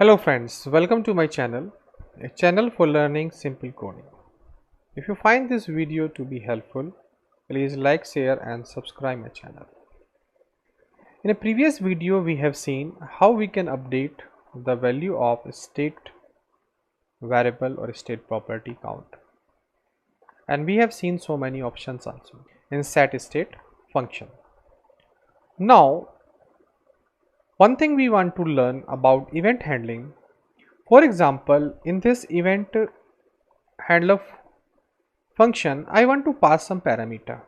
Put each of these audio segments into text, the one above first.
Hello friends, welcome to my channel, a channel for learning simple coding. If you find this video to be helpful, please like, share and subscribe my channel. In a previous video we have seen how we can update the value of a state variable or a state property count. And we have seen so many options also in setState function. Now one thing we want to learn about event handling. For example, in this event handler function, I want to pass some parameter.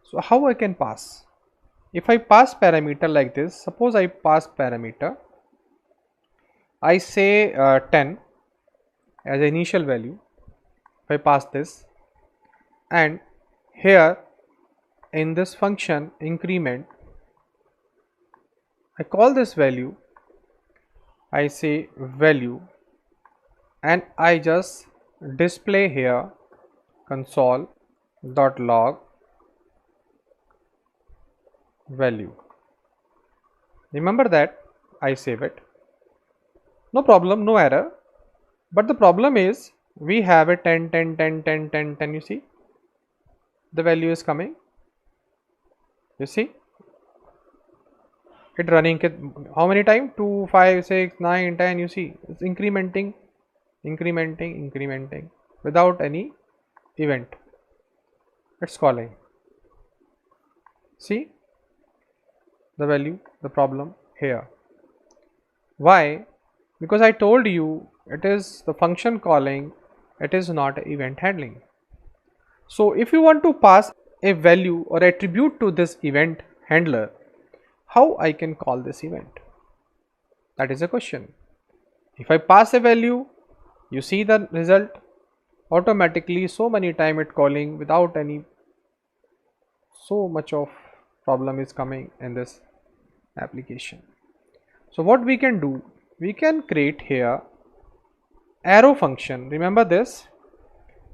So how I can pass? If I pass parameter like this, suppose I pass parameter, I say 10 as initial value. If I pass this, and here in this function increment, I call this value, I say value, and I just display here console.log value. Remember that I save it. No problem, no error. But the problem is we have a 10, 10, 10, 10, 10, 10. You see, the value is coming. You see, it running how many times? 2, 5, 6, 9, 10. You see, it's incrementing without any event. It's calling. See the value, the problem here. Why? Because I told you it is the function calling, it is not event handling. So if you want to pass a value or attribute to this event handler, how I can call this event? That is a question. If I pass a value, you see the result automatically so many time it calling without any, so much of problem is coming in this application. So what we can do, we can create here arrow function. Remember this,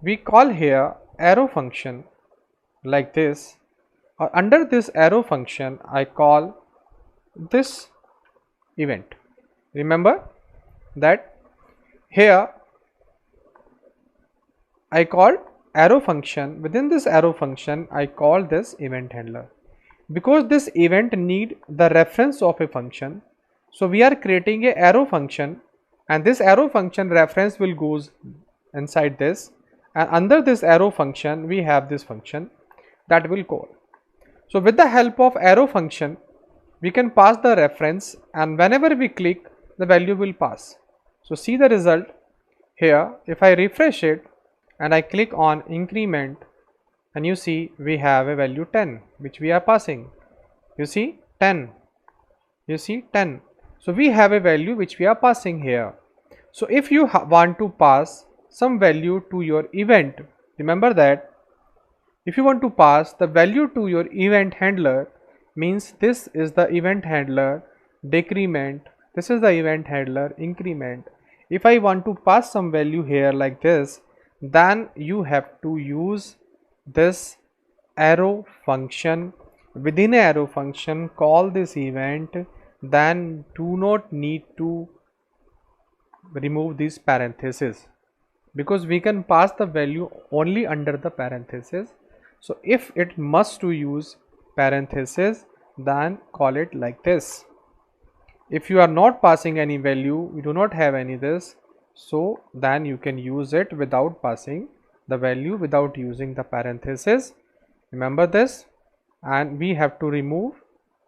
we call here arrow function like this, or under this arrow function I call this event. Remember that here I called arrow function, within this arrow function I call this event handler. Because this event need the reference of a function, so we are creating a arrow function, and this arrow function reference will goes inside this, and under this arrow function we have this function that will call. So with the help of arrow function we can pass the reference, and whenever we click the value will pass. So see the result here. If I refresh it and I click on increment, and you see we have a value 10 which we are passing. You see 10, you see 10. So we have a value which we are passing here. So if you want to pass some value to your event, remember that if you want to pass the value to your event handler, means this is the event handler decrement, this is the event handler increment. If I want to pass some value here like this, then you have to use this arrow function. Within arrow function call this event, then do not need to remove this parenthesis, because we can pass the value only under the parenthesis. So if it must to use parenthesis, then call it like this. If you are not passing any value, you do not have any this, so then you can use it without passing the value, without using the parenthesis. Remember this, and we have to remove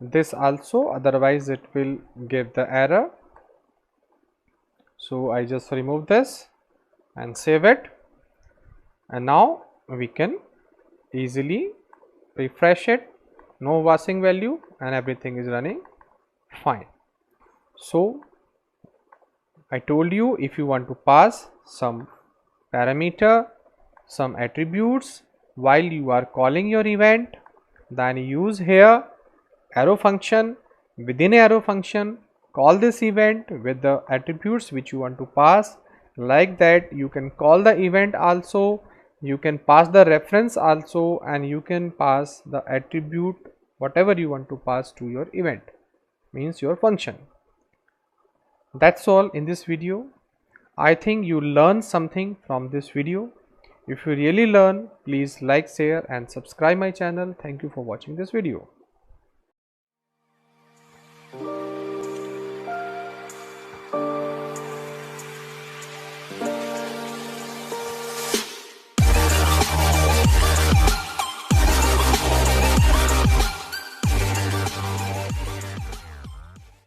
this also, otherwise it will give the error. So I just remove this and save it, and now we can easily refresh it, no passing value, and everything is running fine. So I told you, if you want to pass some parameter, some attributes while you are calling your event, then use here arrow function. Within arrow function call this event with the attributes which you want to pass. Like that you can call the event also, you can pass the reference also, and you can pass the attribute whatever you want to pass to your event, means your function. That's all in this video. I think you learned something from this video. If you really learn, please like, share and subscribe my channel. Thank you for watching this video.